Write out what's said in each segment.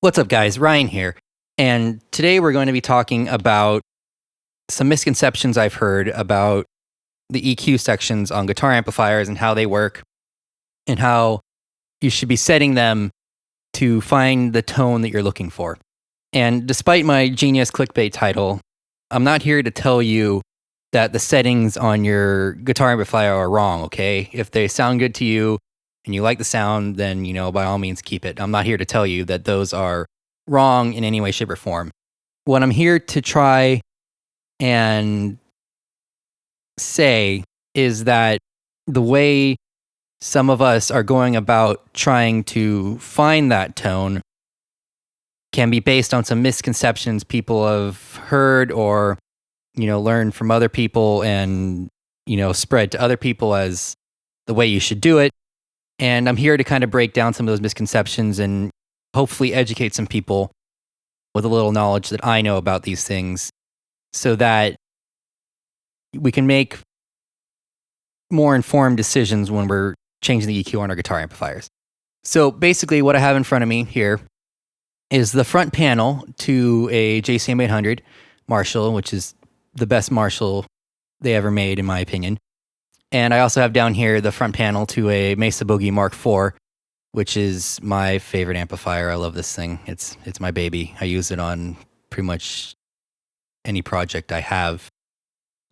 What's up, guys? Ryan here. And today we're going to be talking about some misconceptions I've heard about the EQ sections on guitar amplifiers and how they work and how you should be setting them to find the tone that you're looking for. And despite my genius clickbait title, I'm not here to tell you that the settings on your guitar amplifier are wrong, okay? If they sound good to you and you like the sound, then, by all means, keep it. I'm not here to tell you that those are wrong in any way, shape, or form. What I'm here to try and say is that the way some of us are going about trying to find that tone can be based on some misconceptions people have heard or, learned from other people and, spread to other people as the way you should do it. And I'm here to kind of break down some of those misconceptions and hopefully educate some people with a little knowledge that I know about these things so that we can make more informed decisions when we're changing the EQ on our guitar amplifiers. So basically what I have in front of me here is the front panel to a JCM 800 Marshall, which is the best Marshall they ever made in my opinion. And I also have down here the front panel to a Mesa Boogie Mark IV, which is my favorite amplifier. I love this thing. It's my baby. I use it on pretty much any project I have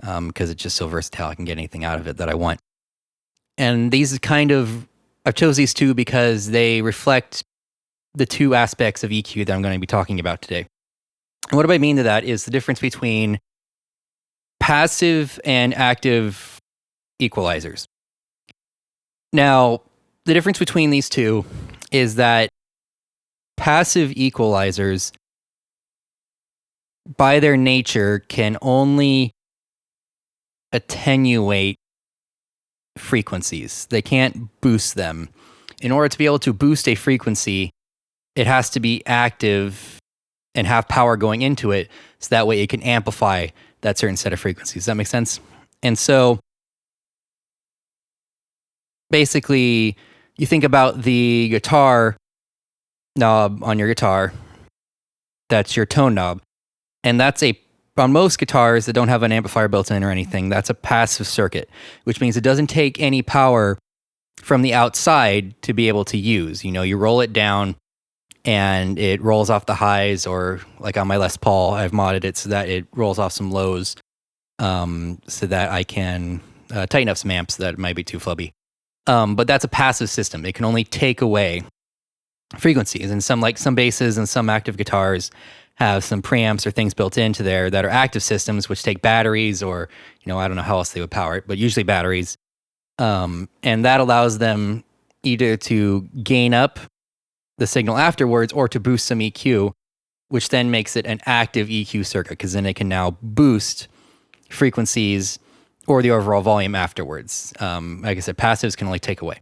because it's just so versatile. I can get anything out of it that I want. And I've chose these two because they reflect the two aspects of EQ that I'm going to be talking about today. And what do I mean to that is the difference between passive and active equalizers. Now, the difference between these two is that passive equalizers, by their nature, can only attenuate frequencies. They can't boost them. In order to be able to boost a frequency, it has to be active and have power going into it, so that way it can amplify that certain set of frequencies. Does that make sense? And so, basically, you think about the guitar knob on your guitar. That's your tone knob. And on most guitars that don't have an amplifier built in or anything, that's a passive circuit, which means it doesn't take any power from the outside to be able to use. You roll it down and it rolls off the highs, or like on my Les Paul, I've modded it so that it rolls off some lows so that I can tighten up some amps that might be too flubby. But that's a passive system. It can only take away frequencies. And some basses and some active guitars have some preamps or things built into there that are active systems, which take batteries or, I don't know how else they would power it, but usually batteries. And that allows them either to gain up the signal afterwards or to boost some EQ, which then makes it an active EQ circuit because then it can now boost frequencies or the overall volume afterwards. Like I said, passives can only take away.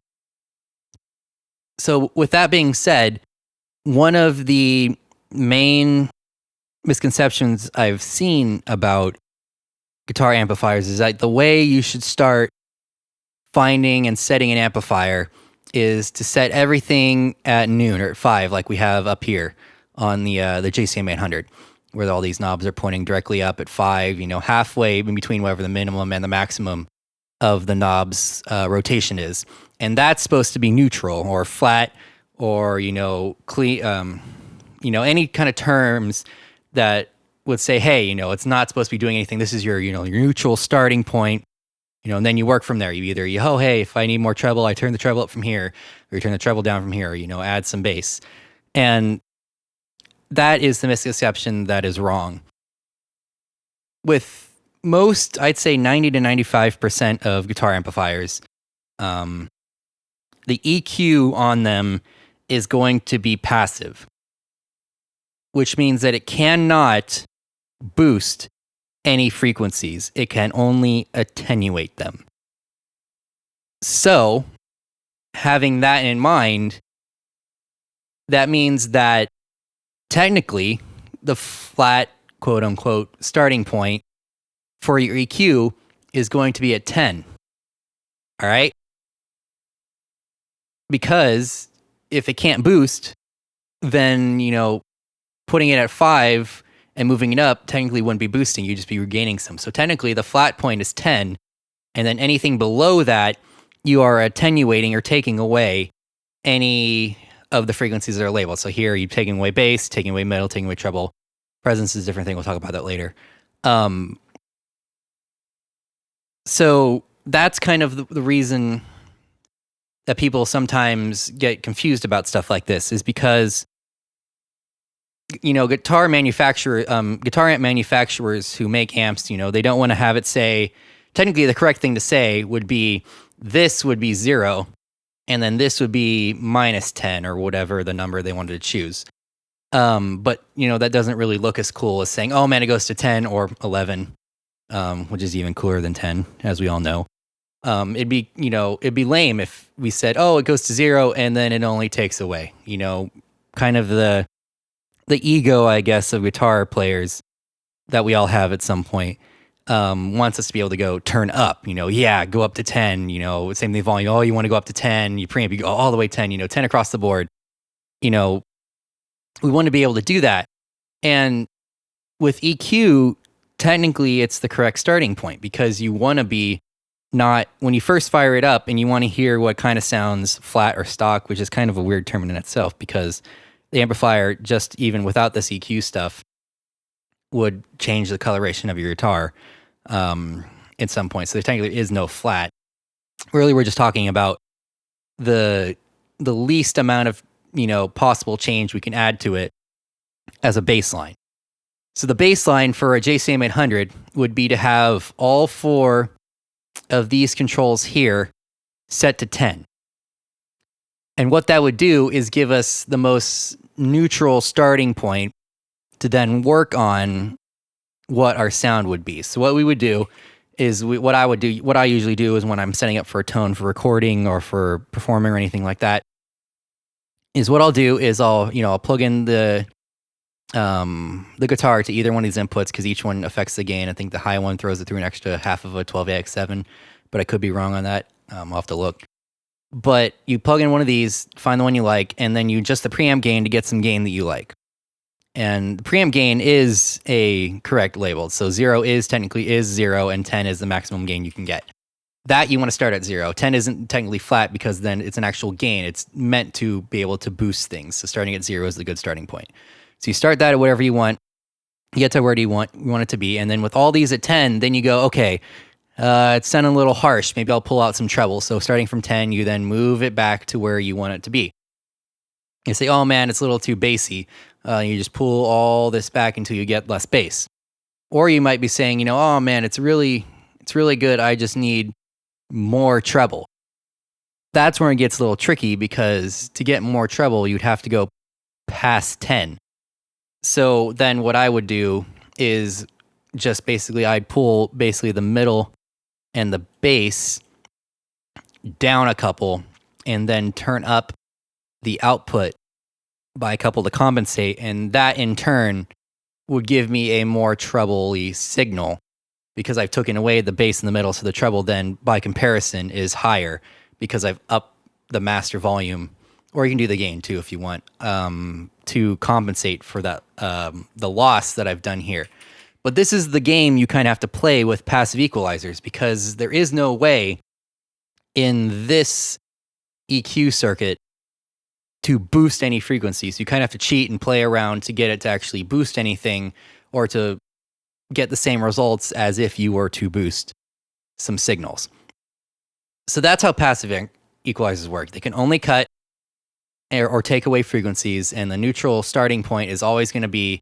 So with that being said, one of the main misconceptions I've seen about guitar amplifiers is that the way you should start finding and setting an amplifier is to set everything at noon or at 5, like we have up here on the JCM 800. Where all these knobs are pointing directly up at 5, halfway in between whatever the minimum and the maximum of the knob's rotation is. And that's supposed to be neutral or flat or, clean, any kind of terms that would say, hey, it's not supposed to be doing anything. This is your, your neutral starting point, and then you work from there. Hey, if I need more treble, I turn the treble up from here, or you turn the treble down from here, or, add some bass. And that is the misconception that is wrong. With most, I'd say 90 to 95% of guitar amplifiers, the EQ on them is going to be passive, which means that it cannot boost any frequencies. It can only attenuate them. So, having that in mind, that means that technically, the flat, quote unquote, starting point for your EQ is going to be at 10. All right? Because if it can't boost, then, putting it at 5 and moving it up technically wouldn't be boosting. You'd just be regaining some. So technically the flat point is 10. And then anything below that, you are attenuating or taking away any of the frequencies that are labeled. So here you're taking away bass, taking away middle, taking away treble. Presence is a different thing. We'll talk about that later. So that's kind of the reason that people sometimes get confused about stuff like this, is because guitar amp manufacturers who make amps, they don't want to have it say, technically the correct thing to say would be, this would be 0, and then this would be -10 or whatever the number they wanted to choose. But that doesn't really look as cool as saying, oh man, it goes to 10 or 11, which is even cooler than 10, as we all know. It'd be lame if we said, oh, it goes to 0 and then it only takes away, kind of the ego, I guess, of guitar players that we all have at some point, wants us to be able to go turn up, go up to 10, same thing volume. Oh, you want to go up to 10, you preamp, you go all the way 10, 10 across the board. We want to be able to do that. And with EQ, technically it's the correct starting point, because you want to be not, when you first fire it up and you want to hear what kind of sounds flat or stock, which is kind of a weird term in itself, because the amplifier, just even without this EQ stuff, would change the coloration of your guitar at some point. So there technically is no flat. Really, we're just talking about the least amount of possible change we can add to it as a baseline. So the baseline for a JCM 800 would be to have all 4 of these controls here set to 10. And what that would do is give us the most neutral starting point to then work on what our sound would be. So what we would do is what I usually do is, when I'm setting up for a tone for recording or for performing or anything like that, is what I'll do is I'll plug in the guitar to either one of these inputs, because each one affects the gain. I think the high one throws it through an extra half of a 12AX7, but I could be wrong on that. I'll have to look. But you plug in one of these, find the one you like, and then you adjust the preamp gain to get some gain that you like. And the preamp gain is a correct label. So 0 is technically 0, and 10 is the maximum gain you can get. That you want to start at 0. 10 isn't technically flat, because then it's an actual gain. It's meant to be able to boost things. So starting at 0 is the good starting point. So you start that at whatever you want. You get to where you want it to be. And then with all these at 10, then you go, okay, it's sounding a little harsh. Maybe I'll pull out some treble. So starting from 10, you then move it back to where you want it to be. You say, oh man, it's a little too bassy. You just pull all this back until you get less bass. Or you might be saying, oh man, it's really good. I just need more treble. That's where it gets a little tricky, because to get more treble, you'd have to go past 10. So then what I would do is just basically I'd pull basically the middle and the bass down a couple, and then turn up the output by a couple to compensate. And that in turn would give me a more treble-y signal, because I've taken away the bass in the middle. So the treble then by comparison is higher, because I've upped the master volume, or you can do the gain too if you want, to compensate for that, the loss that I've done here. But this is the game you kind of have to play with passive equalizers, because there is no way in this EQ circuit to boost any frequencies. You kind of have to cheat and play around to get it to actually boost anything, or to get the same results as if you were to boost some signals. So that's how passive equalizers work. They can only cut or take away frequencies, and the neutral starting point is always going to be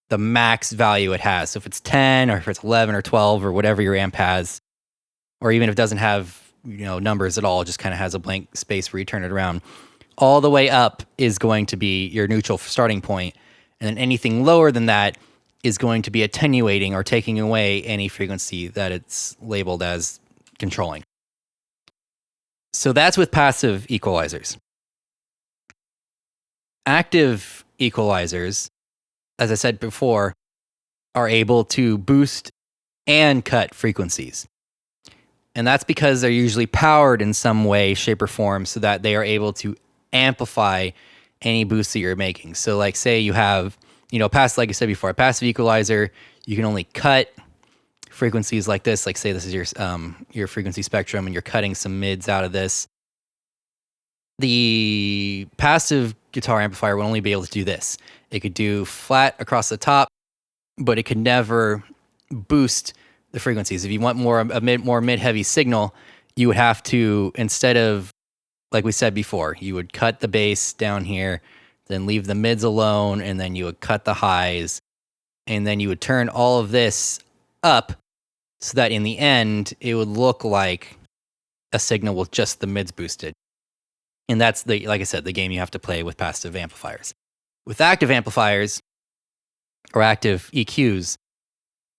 the max value it has. So if it's 10 or if it's 11 or 12 or whatever your amp has, or even if it doesn't have numbers at all, it just kind of has a blank space where you turn it around, all the way up is going to be your neutral starting point. And then anything lower than that is going to be attenuating or taking away any frequency that it's labeled as controlling. So that's with passive equalizers. Active equalizers, as I said before, are able to boost and cut frequencies. And that's because they're usually powered in some way, shape, or form, so that they are able to amplify any boost that you're making. So like say you have, like I said before, a passive equalizer, you can only cut frequencies like this. Like say this is your frequency spectrum and you're cutting some mids out of this. The passive guitar amplifier will only be able to do this. It could do flat across the top, but it could never boost the frequencies. If you want more mid-heavy signal, you would have to, instead of, like we said before, you would cut the bass down here, then leave the mids alone, and then you would cut the highs, and then you would turn all of this up so that in the end, it would look like a signal with just the mids boosted. And that's like I said, the game you have to play with passive amplifiers. With active amplifiers or active EQs,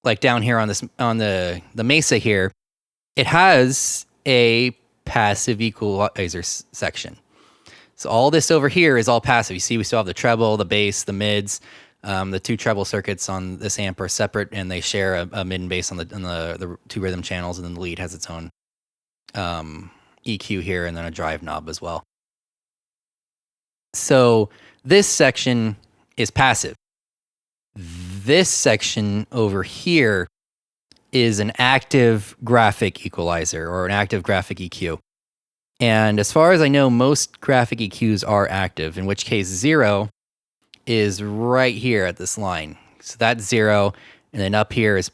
like down here on the Mesa here, it has a passive equalizer section. So all this over here is all passive. You see, we still have the treble, the bass, the mids. The two treble circuits on this amp are separate, and they share a mid and bass on the two rhythm channels, and then the lead has its own EQ here, and then a drive knob as well. So this section is passive. This section over here is an active graphic equalizer or an active graphic EQ. And as far as I know, most graphic EQs are active, in which case 0 is right here at this line. So that's 0, and then up here is,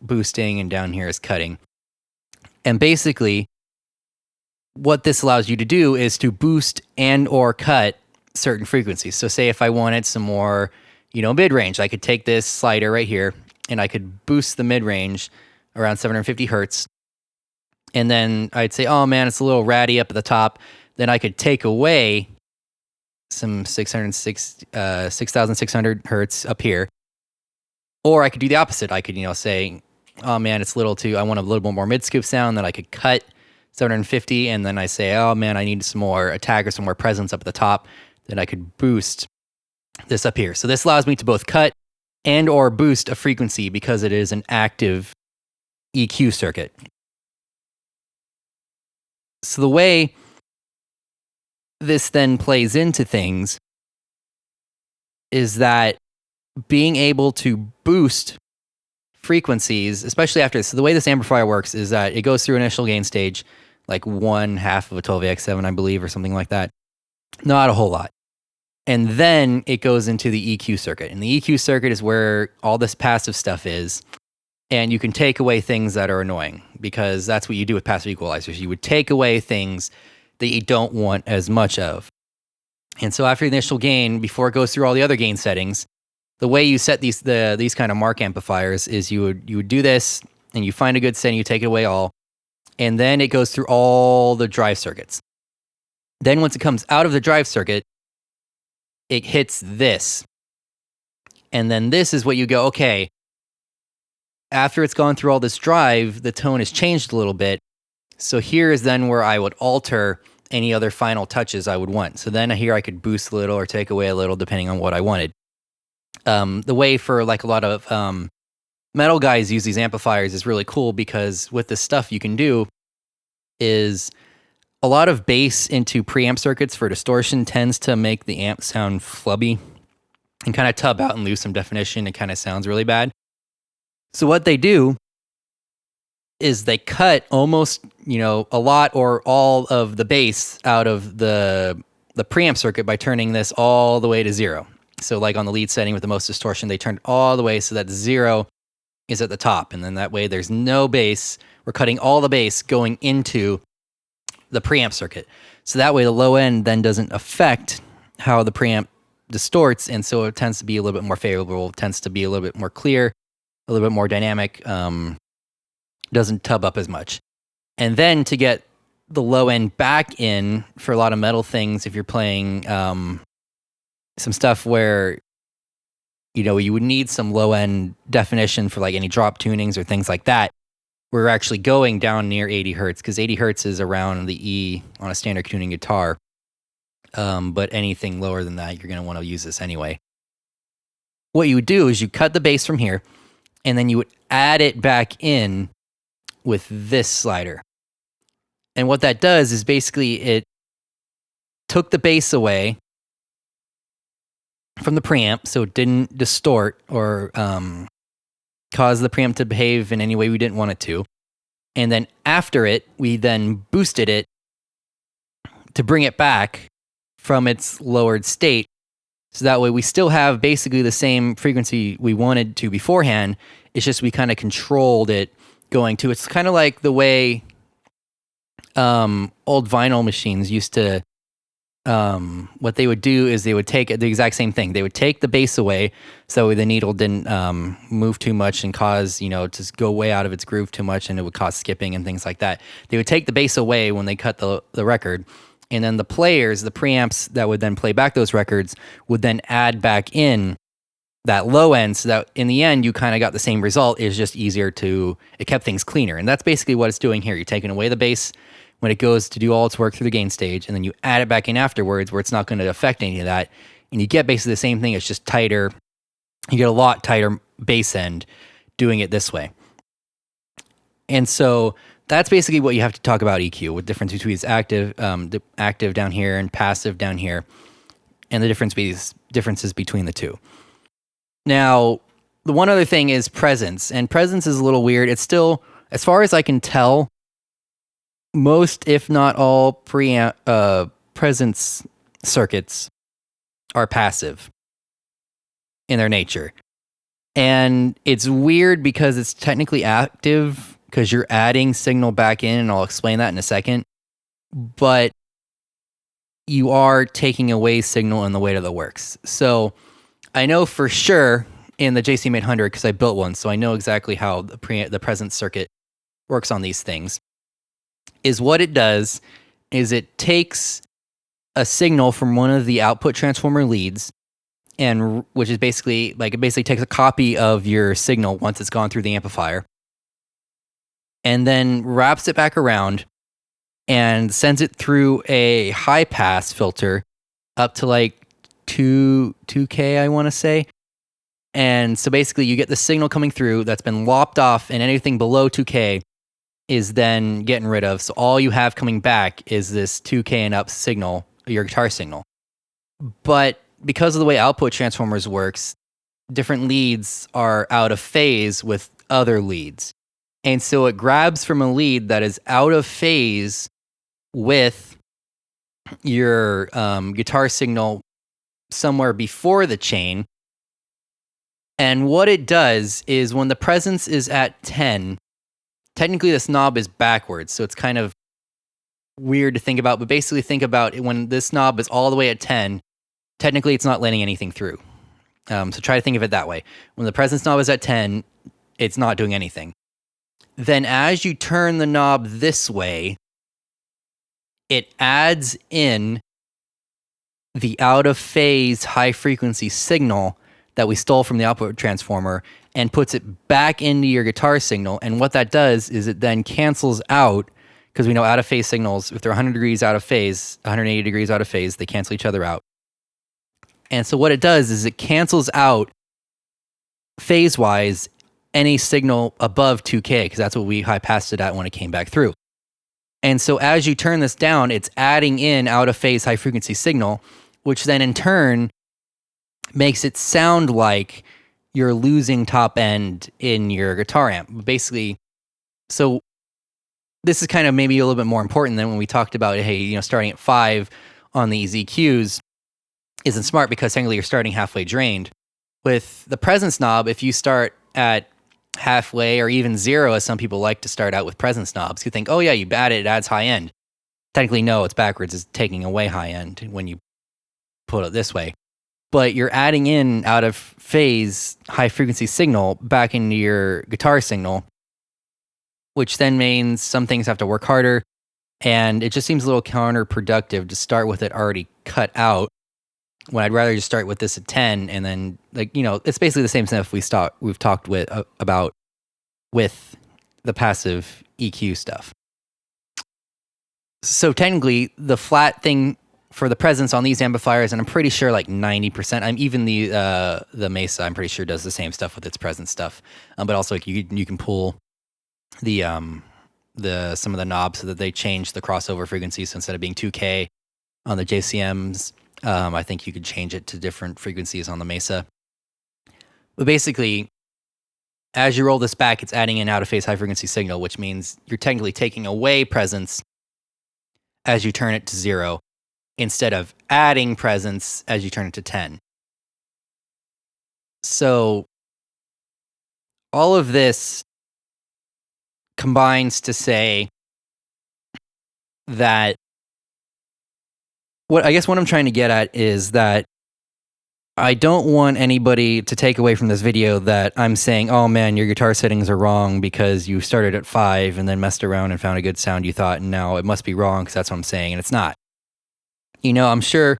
boosting, and down here is cutting. And basically, what this allows you to do is to boost and or cut certain frequencies. So say if I wanted some more, mid-range, I could take this slider right here, and I could boost the mid-range around 750 hertz. And then I'd say, oh man, it's a little ratty up at the top. Then I could take away some 6,600 hertz up here. Or I could do the opposite. I could, say, oh man, it's a little too, I want a little bit more mid-scoop sound. Then I could cut 750, and then I say, oh man, I need some more attack or some more presence up at the top. Then I could boost this up here. So this allows me to both cut and or boost a frequency because it is an active EQ circuit. So the way this then plays into things is that being able to boost frequencies, especially after this, so the way this amplifier works is that it goes through initial gain stage, like 1/2 of a 12AX7, I believe, or something like that. Not a whole lot. And then it goes into the EQ circuit. And the EQ circuit is where all this passive stuff is. And you can take away things that are annoying, because that's what you do with passive equalizers. You would take away things that you don't want as much of. And so after the initial gain, before it goes through all the other gain settings, the way you set these kind of mark amplifiers is you would do this, and you find a good setting, you take it away all, and then it goes through all the drive circuits. Then once it comes out of the drive circuit, it hits this. And then this is what you go, okay, after it's gone through all this drive, the tone has changed a little bit. So here is then where I would alter any other final touches I would want. So then here I could boost a little or take away a little depending on what I wanted. The way for like a lot of metal guys use these amplifiers is really cool, because with this stuff you can do is a lot of bass into preamp circuits for distortion tends to make the amp sound flubby and kind of tub out and lose some definition. It kind of sounds really bad. So what they do is they cut almost, a lot or all of the bass out of the preamp circuit by turning this all the way to 0. So like on the lead setting with the most distortion, they turned all the way so that 0 is at the top. And then that way there's no bass. We're cutting all the bass going into the preamp circuit. So that way the low end then doesn't affect how the preamp distorts. And so it tends to be a little bit more favorable, it tends to be a little bit more clear, a little bit more dynamic, doesn't tub up as much. And then to get the low end back in for a lot of metal things, if you're playing some stuff where, you would need some low end definition for like any drop tunings or things like that, we're actually going down near 80 hertz, because 80 hertz is around the E on a standard tuning guitar. But anything lower than that, you're going to want to use this anyway. What you would do is you cut the bass from here, and then you would add it back in with this slider. And what that does is basically it took the bass away, from the preamp, so it didn't distort or cause the preamp to behave in any way we didn't want it to. And then after it, we then boosted it to bring it back from its lowered state. So that way we still have basically the same frequency we wanted to beforehand. It's just we kind of controlled it going to. It's kind of like the way old vinyl machines used to, what they would do is they would take the exact same thing. They would take the bass away so the needle didn't move too much and cause, to go way out of its groove too much, and it would cause skipping and things like that. They would take the bass away when they cut the record, and then the players, the preamps that would then play back those records, would then add back in that low end, so that in the end you kind of got the same result. It's just easier it kept things cleaner. And that's basically what it's doing here. You're taking away the bass when it goes to do all its work through the gain stage, and then you add it back in afterwards where it's not going to affect any of that. And you get basically the same thing. It's just tighter. You get a lot tighter bass end doing it this way. And so that's basically what you have to talk about EQ, with the difference between the active down here and passive down here, and the differences between the two. Now, the one other thing is presence, and presence is a little weird. It's still, as far as I can tell, most, if not all, presence circuits are passive in their nature. And it's weird because it's technically active because you're adding signal back in, and I'll explain that in a second. But you are taking away signal in the way that it works. So I know for sure in the JCM 800, because I built one, so I know exactly how the presence circuit works on these things. Is what it does is it takes a signal from one of the output transformer leads, and which is basically it takes a copy of your signal once it's gone through the amplifier, and then wraps it back around and sends it through a high pass filter up to 2K, I want to say. And so basically you get the signal coming through that's been lopped off, and anything below 2K is then getting rid of. So all you have coming back is this 2K and up signal, your guitar signal. But because of the way output transformers works, different leads are out of phase with other leads. And so it grabs from a lead that is out of phase with your guitar signal somewhere before the chain. And what it does is when the presence is at 10, technically this knob is backwards, so it's kind of weird to think about, but basically think about it, when this knob is all the way at 10, technically it's not letting anything through. So try to think of it that way. When the presence knob is at 10, it's not doing anything. Then as you turn the knob this way, it adds in the out of phase high frequency signal that we stole from the output transformer and puts it back into your guitar signal. And what that does is it then cancels out, because we know out of phase signals, if they're 100 degrees out of phase, 180 degrees out of phase, they cancel each other out. And so what it does is it cancels out phase-wise any signal above 2K, because that's what we high passed it at when it came back through. And so as you turn this down, it's adding in out of phase high frequency signal, which then in turn makes it sound like you're losing top end in your guitar amp. Basically, so this is kind of maybe a little bit more important than when we talked about, hey, starting at 5 on these EQs isn't smart because technically you're starting halfway drained. With the presence knob, if you start at halfway or even 0, as some people like to start out with presence knobs, you think, oh yeah, you add it, it adds high end. Technically, no, it's backwards. It's taking away high end when you put it this way. But you're adding in out of phase high frequency signal back into your guitar signal, which then means some things have to work harder. And it just seems a little counterproductive to start with it already cut out, when I'd rather just start with this at 10 and then, it's basically the same stuff we've talked about with the passive EQ stuff. So technically, the flat thing for the presence on these amplifiers, and I'm pretty sure 90%. Even the Mesa, I'm pretty sure does the same stuff with its presence stuff. But also you can pull the some of the knobs so that they change the crossover frequency. So instead of being 2K on the JCMs, I think you could change it to different frequencies on the Mesa. But basically, as you roll this back, it's adding an out-of-phase high-frequency signal, which means you're technically taking away presence as you turn it to 0, instead of adding presence as you turn it to 10. So all of this combines to say that what I'm trying to get at is that I don't want anybody to take away from this video that I'm saying, oh man, your guitar settings are wrong because you started at 5 and then messed around and found a good sound you thought, and now it must be wrong because that's what I'm saying, and it's not. I'm sure,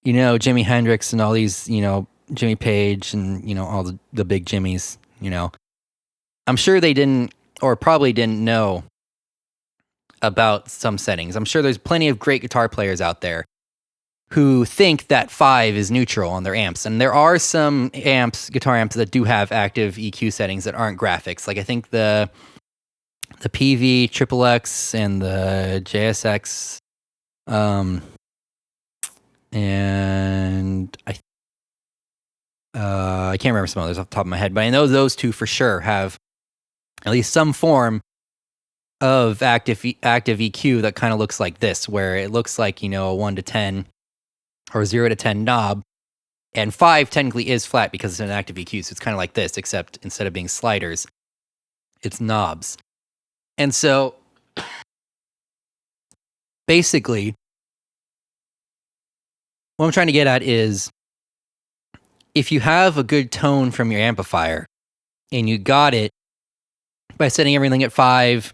Jimi Hendrix and all these, Jimmy Page and, all the big Jimmys, I'm sure they didn't, or probably didn't know about some settings. I'm sure there's plenty of great guitar players out there who think that 5 is neutral on their amps. And there are some guitar amps that do have active EQ settings that aren't graphics. Like I think the PV XXX and the JSX, and I can't remember some others off the top of my head, but I know those two for sure have at least some form of active EQ that kind of looks like this, where it looks like, a 1 to 10 or 0 to 10 knob, and 5 technically is flat because it's an active EQ, so it's kind of like this, except instead of being sliders, it's knobs. And so, basically, what I'm trying to get at is, if you have a good tone from your amplifier, and you got it by setting everything at 5,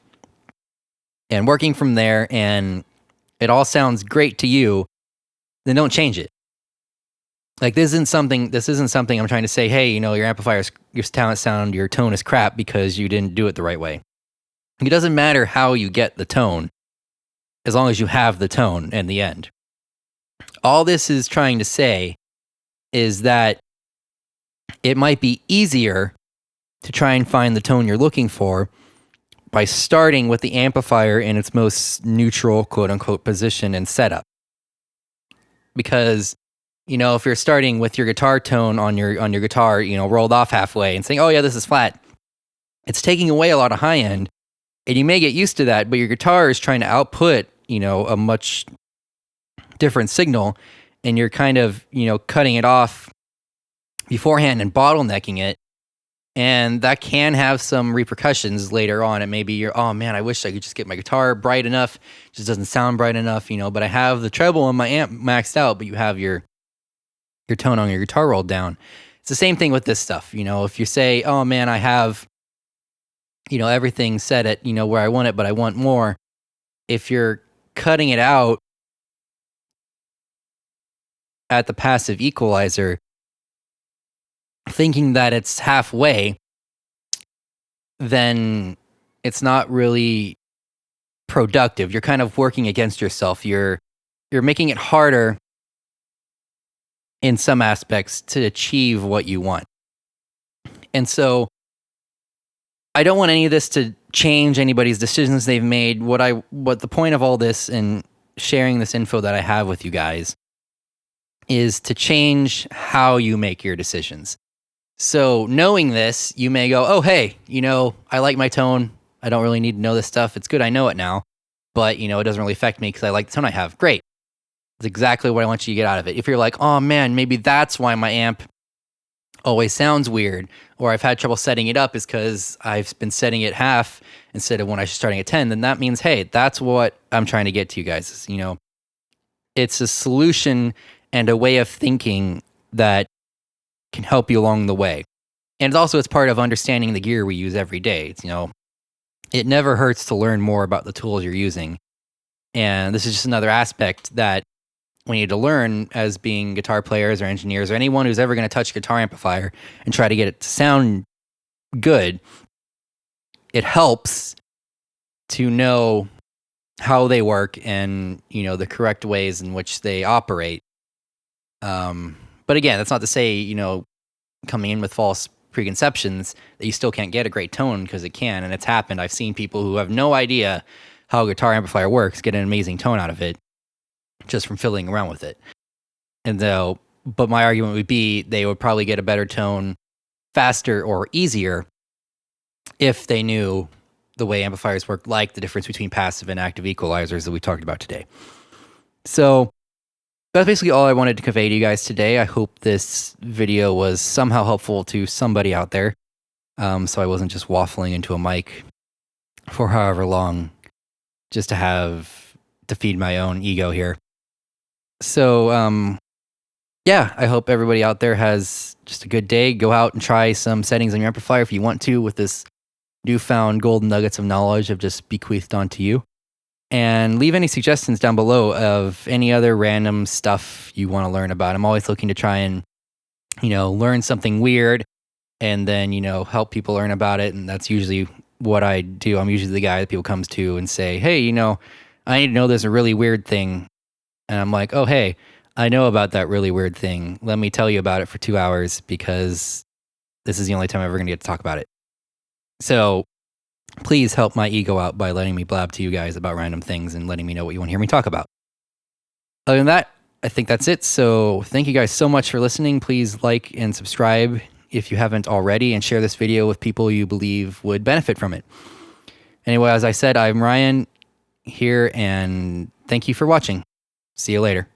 and working from there, and it all sounds great to you, then don't change it. Like this isn't something I'm trying to say, hey, your amplifier's, your talent sound, your tone is crap because you didn't do it the right way. It doesn't matter how you get the tone, as long as you have the tone in the end. All this is trying to say is that it might be easier to try and find the tone you're looking for by starting with the amplifier in its most neutral, quote unquote, position and setup. Because, if you're starting with your guitar tone on your guitar, rolled off halfway and saying, oh yeah, this is flat, it's taking away a lot of high end, and you may get used to that, but your guitar is trying to output, a much different signal, and you're kind of, cutting it off beforehand and bottlenecking it. And that can have some repercussions later on. And maybe you're, oh man, I wish I could just get my guitar bright enough. It just doesn't sound bright enough, but I have the treble on my amp maxed out, but you have your tone on your guitar rolled down. It's the same thing with this stuff. If you say, oh man, I have, everything set at, where I want it, but I want more. If you're cutting it out at the passive equalizer, thinking that it's halfway, then it's not really productive. You're kind of working against yourself. You're making it harder in some aspects to achieve what you want. And so I don't want any of this to change anybody's decisions they've made. What the point of all this and sharing this info that I have with you guys is to change how you make your decisions. So knowing this, you may go, oh, hey, I like my tone. I don't really need to know this stuff. It's good I know it now. But, it doesn't really affect me because I like the tone I have. Great. That's exactly what I want you to get out of it. If you're like, oh, man, maybe that's why my amp always sounds weird, or I've had trouble setting it up is because I've been setting it half instead of when I should starting at 10, then that means, hey, that's what I'm trying to get to you guys. Is, it's a solution and a way of thinking that can help you along the way. And it's part of understanding the gear we use every day. It's, it never hurts to learn more about the tools you're using. And this is just another aspect that we need to learn as being guitar players or engineers or anyone who's ever going to touch a guitar amplifier and try to get it to sound good. It helps to know how they work and, the correct ways in which they operate. But again, that's not to say, coming in with false preconceptions that you still can't get a great tone, because it can, and it's happened. I've seen people who have no idea how a guitar amplifier works get an amazing tone out of it just from fiddling around with it. But my argument would be they would probably get a better tone faster or easier if they knew the way amplifiers work, like the difference between passive and active equalizers that we talked about today. So that's basically all I wanted to convey to you guys today. I hope this video was somehow helpful to somebody out there. So I wasn't just waffling into a mic for however long just to feed my own ego here. So, yeah, I hope everybody out there has just a good day. Go out and try some settings on your amplifier if you want to, with this newfound golden nuggets of knowledge I've just bequeathed onto you. And leave any suggestions down below of any other random stuff you want to learn about. I'm always looking to try and, learn something weird and then, help people learn about it. And that's usually what I do. I'm usually the guy that people comes to and say, hey, I need to know there's a really weird thing. And I'm like, oh, hey, I know about that really weird thing. Let me tell you about it for 2 hours because this is the only time I'm ever going to get to talk about it. So please help my ego out by letting me blab to you guys about random things and letting me know what you want to hear me talk about. Other than that, I think that's it. So thank you guys so much for listening. Please like and subscribe if you haven't already, and share this video with people you believe would benefit from it. Anyway, as I said, I'm Ryan here, and thank you for watching. See you later.